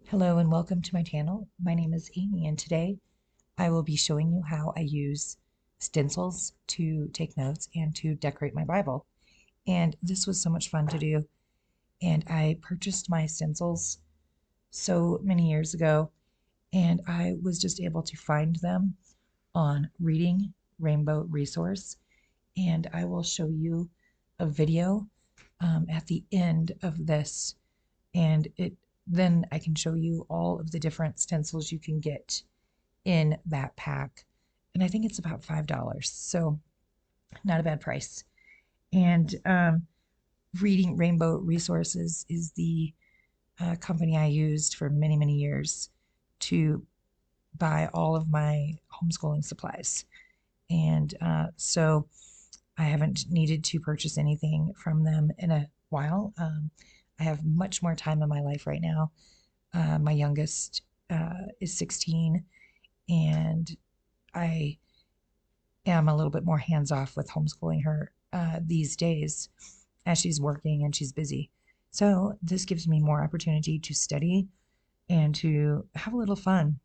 Hello and welcome to my channel. My name is Amy and today I will be showing you how I use stencils to take notes and to decorate my Bible. And this was so much fun to do. And I purchased my stencils so many years ago and I was just able to find them on Reading Rainbow Resource. And I will show you a video at the end of this and then I can show you all of the different stencils you can get in that pack. And I think it's about $5, so not a bad price. And Reading Rainbow Resources is the company I used for many, many years to buy all of my homeschooling supplies. And so I haven't needed to purchase anything from them in a while. I have much more time in my life right now. My youngest is 16, and I am a little bit more hands off with homeschooling her these days as she's working and she's busy. So this gives me more opportunity to study and to have a little fun.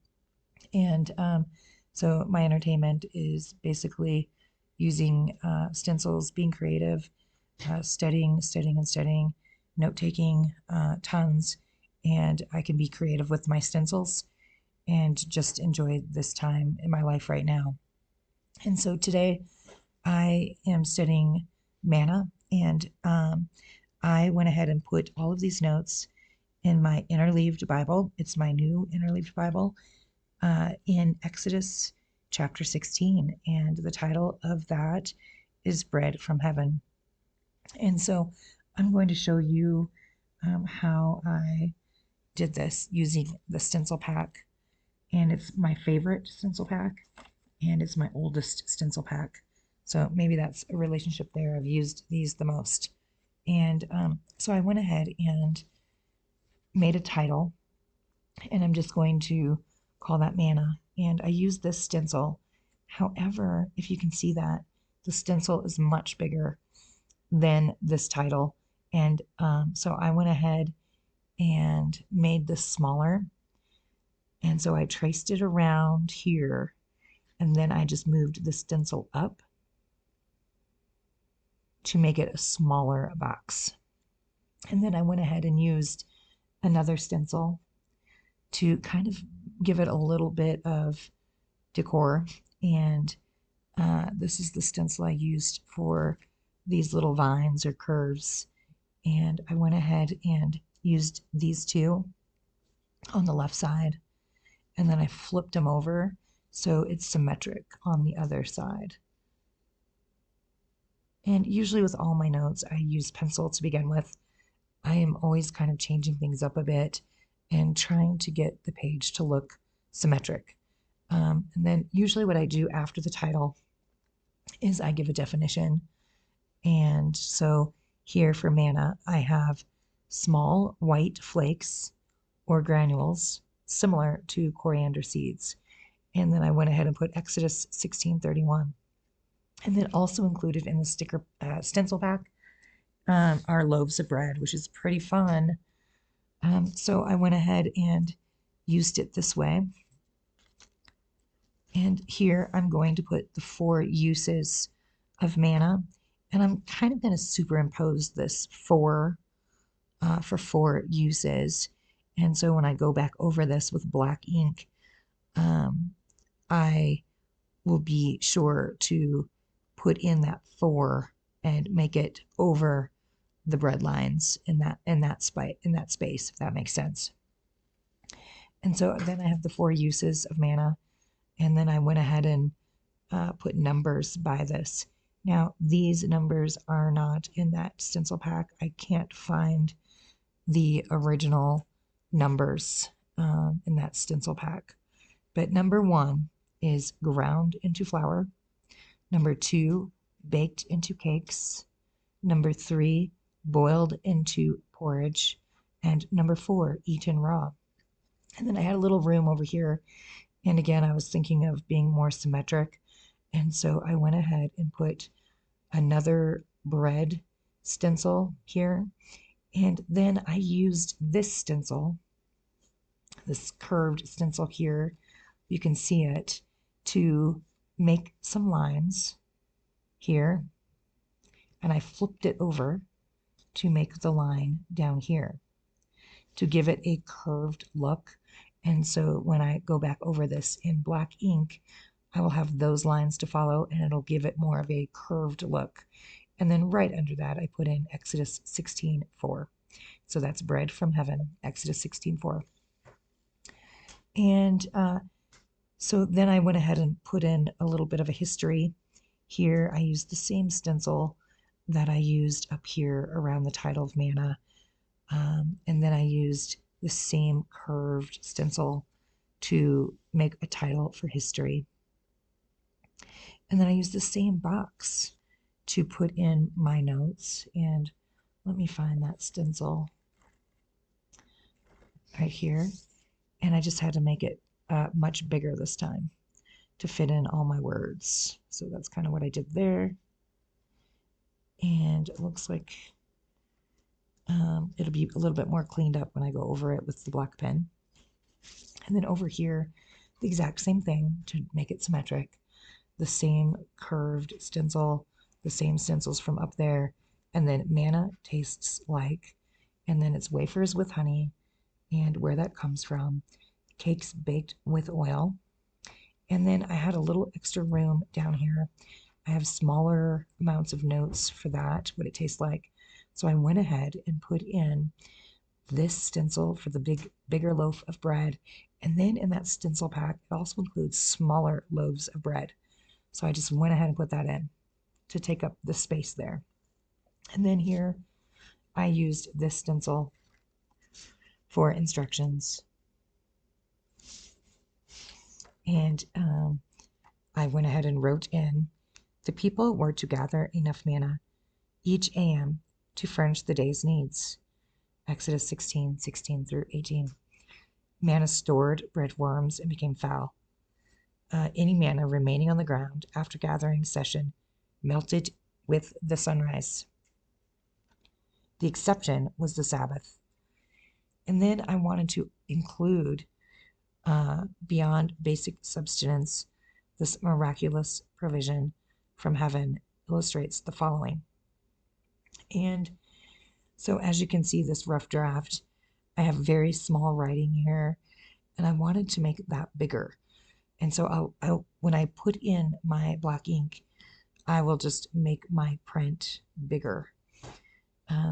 And so my entertainment is basically using stencils, being creative, studying, note taking tons, and I can be creative with my stencils and just enjoy this time in my life right now. And so today I am studying Manna, and I went ahead and put all of these notes in my interleaved Bible. It's my new interleaved Bible in Exodus chapter 16, and the title of that is Bread from Heaven. And so I'm going to show you how I did this using the stencil pack, and it's my favorite stencil pack, and it's my oldest stencil pack. So maybe that's a relationship there. I've used these the most. And so I went ahead and made a title, and I'm just going to call that Manna. And I used this stencil. However, if you can see that, the stencil is much bigger than this title. And so I went ahead and made this smaller. And so I traced it around here, and then I just moved the stencil up to make it a smaller box. And then I went ahead and used another stencil to kind of give it a little bit of decor. And this is the stencil I used for these little vines or curves. And I went ahead and used these two on the left side, and then I flipped them over so it's symmetric on the other side. And usually with all my notes, I use pencil to begin with. I am always kind of changing things up a bit and trying to get the page to look symmetric. And then usually what I do after the title is I give a definition. And so here for Manna, I have small white flakes or granules similar to coriander seeds. And then I went ahead and put Exodus 16:31. And then also included in the sticker stencil pack are loaves of bread, which is pretty fun. So I went ahead and used it this way. And here I'm going to put the 4 uses of Manna. And I'm kind of going to superimpose this 4 for 4 uses. And so when I go back over this with black ink, I will be sure to put in that 4 and make it over the bread lines in that space, if that makes sense. And so then I have the 4 uses of Manna, and then I went ahead and put numbers by this. Now these numbers are not in that stencil pack. I can't find the original numbers in that stencil pack. But number 1 is ground into flour. Number 2, baked into cakes. Number 3, boiled into porridge. And number 4, eaten raw. And then I had a little room over here. And again, I was thinking of being more symmetric. And so I went ahead and put another bread stencil here. And then I used this stencil this curved stencil here. You can see it, to make some lines here, and I flipped it over to make the line down here to give it a curved look. And so when I go back over this in black ink, I will have those lines to follow, and it'll give it more of a curved look. And then right under that, I put in Exodus 16:4. So that's bread from heaven, Exodus 16:4. And so then I went ahead and put in a little bit of a history. Here I used the same stencil that I used up here around the title of Manna. And then I used the same curved stencil to make a title for history. And then I used the same box to put in my notes. And let me find that stencil right here. And I just had to make it much bigger this time to fit in all my words. So that's kind of what I did there. And it looks like it'll be a little bit more cleaned up when I go over it with the black pen. And then over here, the exact same thing to make it symmetric. The same curved stencil, the same stencils from up there, and then Manna tastes like, and then it's wafers with honey, and where that comes from, cakes baked with oil. And then I had a little extra room down here. I have smaller amounts of notes for that, what it tastes like. So I went ahead and put in this stencil for the bigger loaf of bread. And then in that stencil pack, it also includes smaller loaves of bread. So I just went ahead and put that in to take up the space there. And then here I used this stencil for instructions. And I went ahead and wrote in, the people were to gather enough manna each AM to furnish the day's needs. Exodus 16:16 through 18. Manna stored bread worms and became foul. Any manna remaining on the ground after gathering session melted with the sunrise. The exception was the Sabbath. And then I wanted to include, beyond basic subsistence, this miraculous provision from heaven illustrates the following. And so as you can see, this rough draft, I have very small writing here, and I wanted to make that bigger. And so when I put in my black ink, I will just make my print bigger.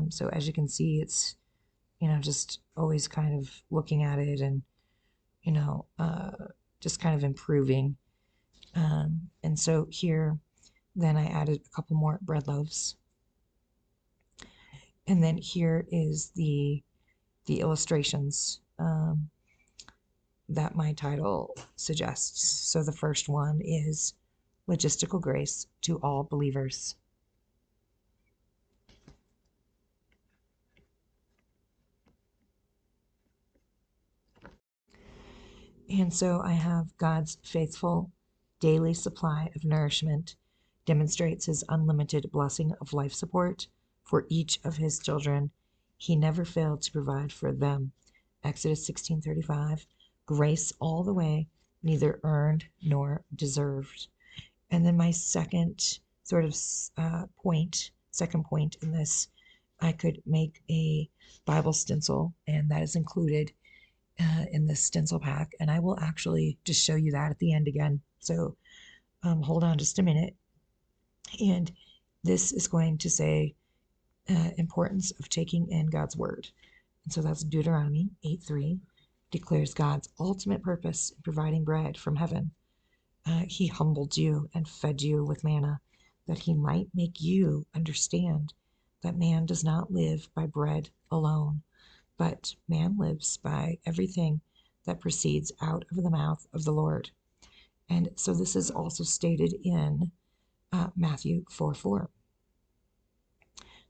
So as you can see, it's, just always kind of looking at it and, just kind of improving. And so here, then I added a couple more bread loaves. And then here is the illustrations that my title suggests. So the first one is Logistical Grace to All Believers. And so I have God's faithful daily supply of nourishment demonstrates his unlimited blessing of life support for each of his children. He never failed to provide for them. Exodus 16:35. Grace all the way, neither earned nor deserved. And then my second sort of second point in this, I could make a Bible stencil, and that is included in this stencil pack. And I will actually just show you that at the end again. So hold on just a minute. And this is going to say importance of taking in God's word. And so that's Deuteronomy 8:3, declares God's ultimate purpose in providing bread from heaven. He humbled you and fed you with manna, that he might make you understand that man does not live by bread alone, but man lives by everything that proceeds out of the mouth of the Lord. And so this is also stated in Matthew 4:4.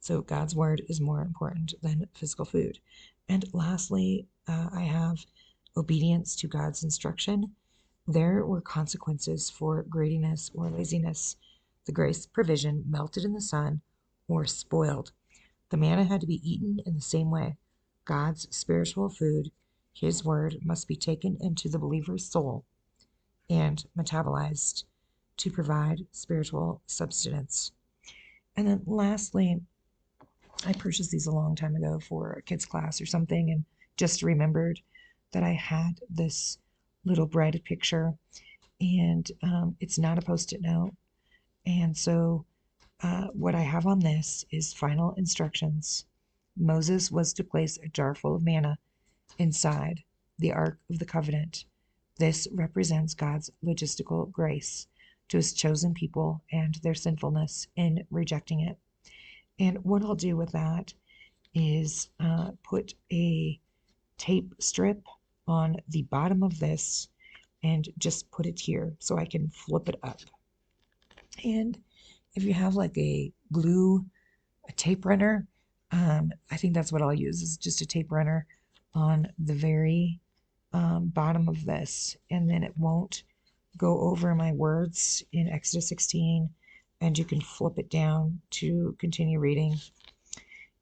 So God's word is more important than physical food. And lastly, I have obedience to God's instruction. There were consequences for greediness or laziness. The grace provision melted in the sun or spoiled. The manna had to be eaten in the same way. God's spiritual food His word must be taken into the believer's soul and metabolized to provide spiritual substance. And then lastly, I purchased these a long time ago for a kids class or something, and just remembered that I had this little bread picture, and it's not a post-it note. And so what I have on this is final instructions. Moses was to place a jar full of manna inside the Ark of the Covenant. This represents God's logistical grace to his chosen people and their sinfulness in rejecting it. And what I'll do with that is put a tape strip on the bottom of this and just put it here so I can flip it up. And if you have like a tape runner, I think that's what I'll use, is just a tape runner on the very bottom of this, and then it won't go over my words in Exodus 16, and you can flip it down to continue reading.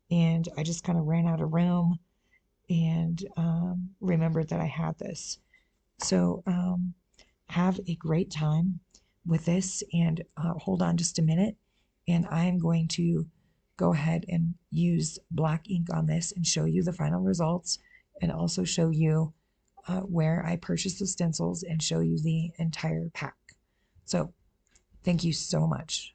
And I just kind of ran out of room and remembered that I had this. So have a great time with this, and hold on just a minute, and I'm going to go ahead and use black ink on this and show you the final results, and also show you where I purchased the stencils and show you the entire pack. So thank you so much.